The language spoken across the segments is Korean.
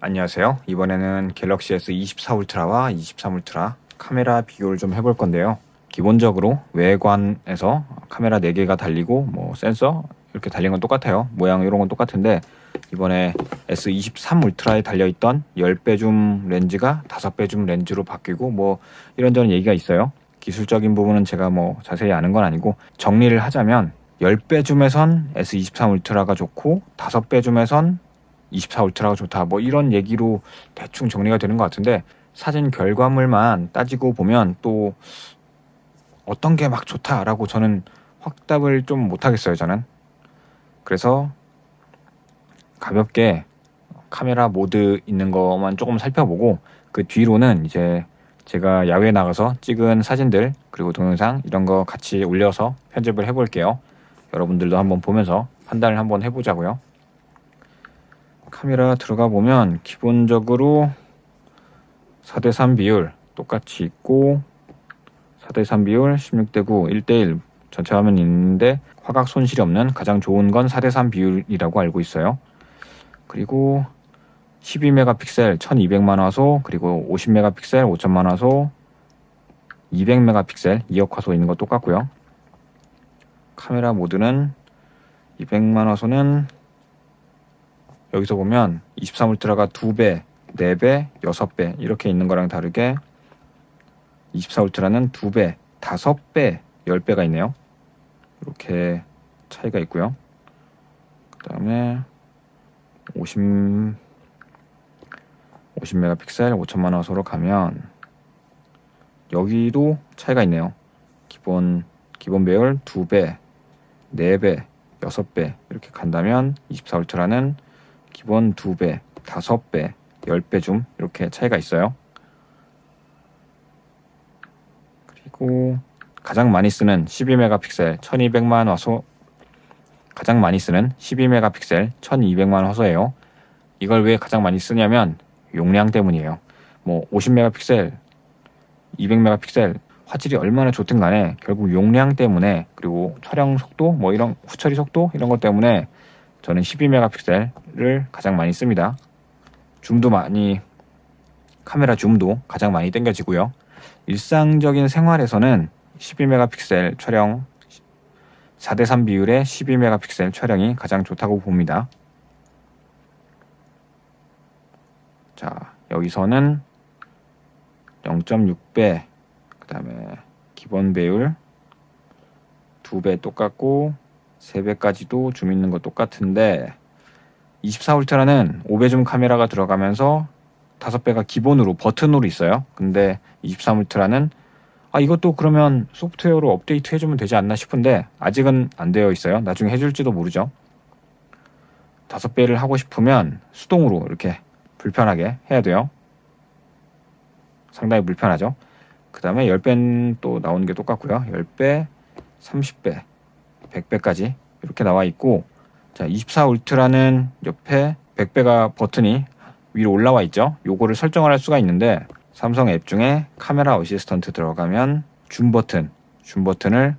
안녕하세요. 이번에는 갤럭시 S24 울트라와 23 울트라 카메라 비교를 좀 해볼 건데요. 기본적으로 외관에서 카메라 4개가 달리고 센서 이렇게 달린 건 똑같아요. 모양 이런 건 똑같은데 이번에 S23 울트라에 달려있던 10배 줌 렌즈가 5배 줌 렌즈로 바뀌고 이런저런 얘기가 있어요. 기술적인 부분은 제가 자세히 아는 건 아니고 정리를 하자면 10배 줌에선 S23 울트라가 좋고 5배 줌에선 24 울트라가 좋다 이런 얘기로 대충 정리가 되는 것 같은데 사진 결과물만 따지고 보면 또 어떤 게 막 좋다라고 저는 확답을 좀 못하겠어요. 저는 그래서 가볍게 카메라 모드 있는 것만 조금 살펴보고 그 뒤로는 이제 제가 야외에 나가서 찍은 사진들 그리고 동영상 이런 거 같이 올려서 편집을 해볼게요. 여러분들도 한번 보면서 판단을 한번 해보자고요. 카메라 들어가 보면 기본적으로 4:3 비율 똑같이 있고 4:3 비율 16:9 1:1 전체 화면이 있는데 화각 손실이 없는 가장 좋은 건 4:3 비율이라고 알고 있어요. 그리고 12메가픽셀 1200만 화소 그리고 50메가픽셀 5000만 화소 200메가픽셀 2억 화소 있는 거 똑같고요. 카메라 모드는 200만 화소는 여기서 보면 23 울트라가 2배, 4배, 6배 이렇게 있는 거랑 다르게 24 울트라는 2배, 5배, 10배가 있네요. 이렇게 차이가 있고요. 그 다음에 50메가픽셀 5000만 화소로 가면 여기도 차이가 있네요. 기본 배열 2배, 4배, 6배 이렇게 간다면 24 울트라는 기본 2배, 5배, 10배 줌 이렇게 차이가 있어요. 그리고 가장 많이 쓰는 12메가픽셀 1200만 화소 가장 많이 쓰는 12메가픽셀 1200만 화소예요. 이걸 왜 가장 많이 쓰냐면 용량 때문이에요. 50메가픽셀, 200메가픽셀 화질이 얼마나 좋든 간에 결국 용량 때문에 그리고 촬영 속도 이런 후처리 속도 이런 것 때문에 저는 12메가픽셀을 가장 많이 씁니다. 카메라 줌도 가장 많이 당겨지고요. 일상적인 생활에서는 12메가픽셀 촬영 4:3 비율의 12메가픽셀 촬영이 가장 좋다고 봅니다. 자, 여기서는 0.6배 그 다음에 기본 배율 2배 똑같고 3배까지도 줌 있는 거 똑같은데 24 울트라는 5배 줌 카메라가 들어가면서 5배가 기본으로 버튼으로 있어요. 근데 23 울트라는 이것도 그러면 소프트웨어로 업데이트 해주면 되지 않나 싶은데 아직은 안 되어 있어요. 나중에 해줄지도 모르죠. 5배를 하고 싶으면 수동으로 이렇게 불편하게 해야 돼요. 상당히 불편하죠. 그 다음에 10배는 또 나오는 게 똑같고요. 10배, 30배, 100배까지 이렇게 나와 있고 자, 24 울트라는 옆에 100배가 버튼이 위로 올라와 있죠. 요거를 설정을 할 수가 있는데 삼성 앱 중에 카메라 어시스턴트 들어가면 줌 버튼을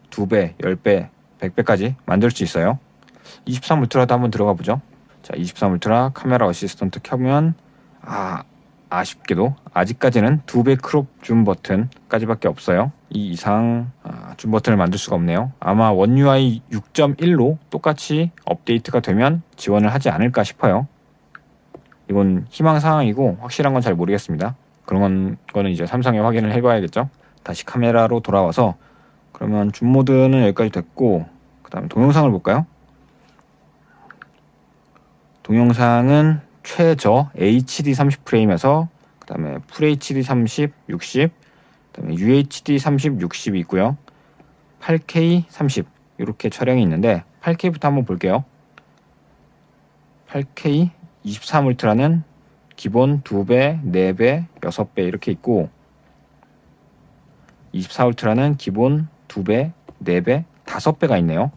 2배, 10배, 100배까지 만들 수 있어요. 23 울트라도 한번 들어가 보죠. 자, 23 울트라 카메라 어시스턴트 켜면 아쉽게도 아직까지는 2배 크롭 줌 버튼까지밖에 없어요. 이 이상 줌 버튼을 만들 수가 없네요. 아마 원 UI 6.1로 똑같이 업데이트가 되면 지원을 하지 않을까 싶어요. 이건 희망사항이고 확실한 건 잘 모르겠습니다. 그런 거는 이제 삼성에 확인을 해봐야겠죠. 다시 카메라로 돌아와서 그러면 줌 모드는 여기까지 됐고 그 다음 동영상을 볼까요? 동영상은 최저 HD 30프레임에서 그 다음에 FHD 30, 60 그 다음에 UHD 30, 60이 있고요. 8K 30 이렇게 촬영이 있는데 8K부터 한번 볼게요. 8K 23 울트라는 기본 2배, 4배, 6배 이렇게 있고 24 울트라는 기본 2배, 4배, 5배가 있네요.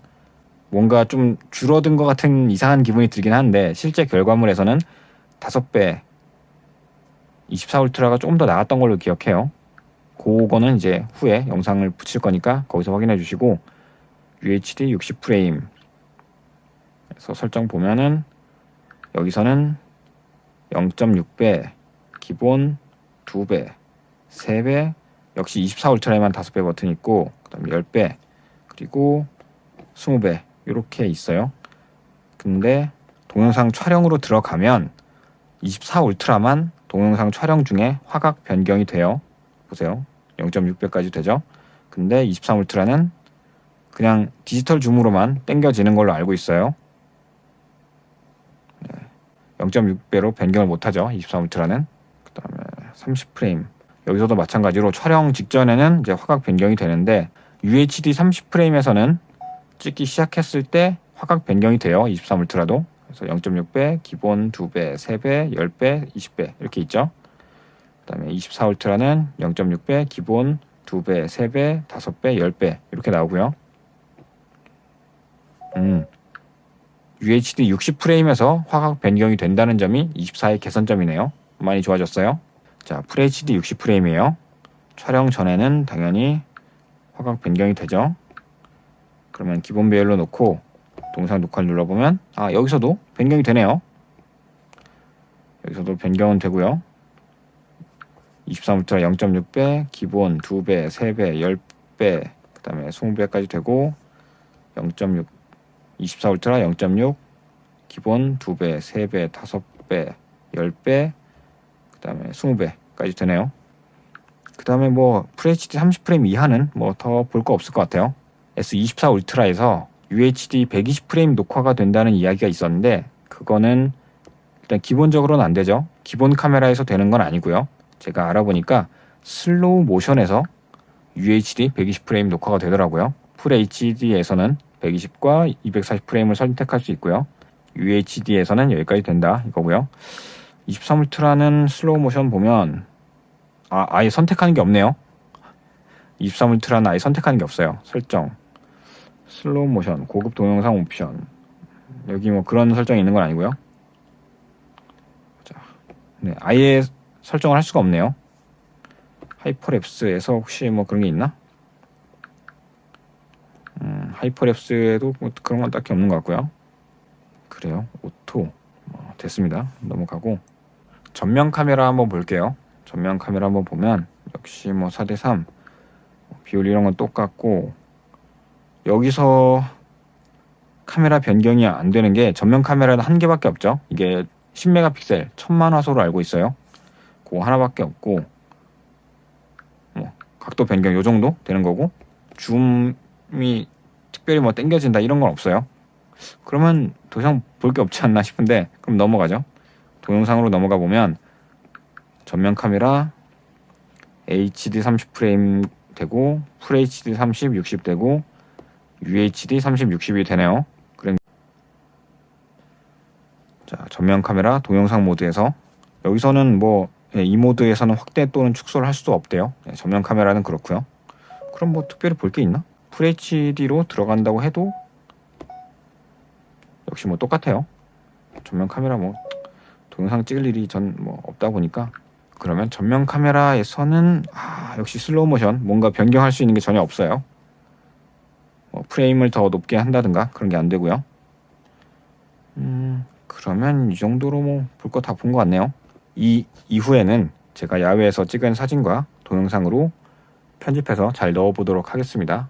뭔가 좀 줄어든 것 같은 이상한 기분이 들긴 하는데 실제 결과물에서는 5배 24 울트라가 조금 더 나았던 걸로 기억해요. 그거는 이제 후에 영상을 붙일 거니까 거기서 확인해 주시고 UHD 60프레임 그래서 설정 보면은 여기서는 0.6배, 기본 2배, 3배, 역시 24 울트라에만 5배 버튼이 있고, 그 다음에 10배, 그리고 20배 이렇게 있어요. 근데 동영상 촬영으로 들어가면 24 울트라만 동영상 촬영 중에 화각 변경이 돼요. 보세요. 0.6배까지 되죠. 근데 23 울트라는 그냥 디지털 줌으로만 당겨지는 걸로 알고 있어요. 0.6배로 변경을 못하죠. 23 울트라는. 그 다음에 30프레임. 여기서도 마찬가지로 촬영 직전에는 이제 화각 변경이 되는데 UHD 30프레임에서는 찍기 시작했을 때 화각 변경이 돼요. 23 울트라도. 그래서 0.6배, 기본 2배, 3배, 10배, 20배 이렇게 있죠. 그 다음에 24 울트라는 0.6배, 기본 2배, 3배, 5배, 10배 이렇게 나오고요. UHD 60프레임에서 화각 변경이 된다는 점이 24의 개선점이네요. 많이 좋아졌어요. 자, FHD 60프레임이에요. 촬영 전에는 당연히 화각 변경이 되죠. 그러면 기본 배열로 놓고 동영상 녹화를 눌러보면 여기서도 변경이 되네요. 여기서도 변경은 되고요. 23 울트라 0.6배, 기본 2배, 3배, 10배, 그 다음에 20배까지 되고 0.6, 24 울트라 0.6, 기본 2배, 3배, 5배, 10배, 그 다음에 20배까지 되네요. 그 다음에 뭐 FHD 30프레임 이하는 뭐 더 볼 거 없을 것 같아요. S24 울트라에서 UHD 120프레임 녹화가 된다는 이야기가 있었는데 그거는 일단 기본적으로는 안 되죠. 기본 카메라에서 되는 건 아니고요. 제가 알아보니까 슬로우 모션에서 UHD 120프레임 녹화가 되더라고요. 풀 HD에서는 120과 240프레임을 선택할 수 있고요. UHD에서는 여기까지 된다 이거고요. 23 울트라는 슬로우 모션 보면 아예 선택하는 게 없네요. 23 울트라는 아예 선택하는 게 없어요. 설정, 슬로우 모션, 고급 동영상 옵션, 여기 뭐 그런 설정이 있는 건 아니고요. 자, 네, 아예 설정을 할 수가 없네요. 하이퍼랩스에서 혹시 뭐 그런 게 있나? 하이퍼랩스에도 뭐 그런 건 딱히 없는 것 같고요. 그래요. 오토 됐습니다. 넘어가고 전면 카메라 한번 볼게요. 전면 카메라 한번 보면 역시 뭐 4:3 비율 이런 건 똑같고 여기서 카메라 변경이 안 되는 게 전면 카메라는 한 개밖에 없죠. 이게 10메가픽셀 1000만 화소로 알고 있어요. 그거 하나밖에 없고 뭐 각도 변경 요 정도 되는 거고 줌이 특별히 뭐 당겨진다 이런 건 없어요. 그러면 더 이상 볼 게 없지 않나 싶은데 그럼 넘어가죠. 동영상으로 넘어가 보면 전면 카메라 HD 30프레임 되고 FHD 30, 60 되고 UHD 30, 60이 되네요. 그럼 자, 전면 카메라 동영상 모드에서 여기서는 뭐 이 모드에서는 확대 또는 축소를 할 수도 없대요. 전면 카메라는 그렇고요. 그럼 뭐 특별히 볼 게 있나? FHD로 들어간다고 해도 역시 뭐 똑같아요. 전면 카메라 뭐 동영상 찍을 일이 전 뭐 없다 보니까 그러면 전면 카메라에서는 역시 슬로우 모션 뭔가 변경할 수 있는 게 전혀 없어요. 뭐 프레임을 더 높게 한다든가 그런 게 안 되고요. 그러면 이 정도로 뭐 볼 거 다 본 것 같네요. 이 이후에는 제가 야외에서 찍은 사진과 동영상으로 편집해서 잘 넣어보도록 하겠습니다.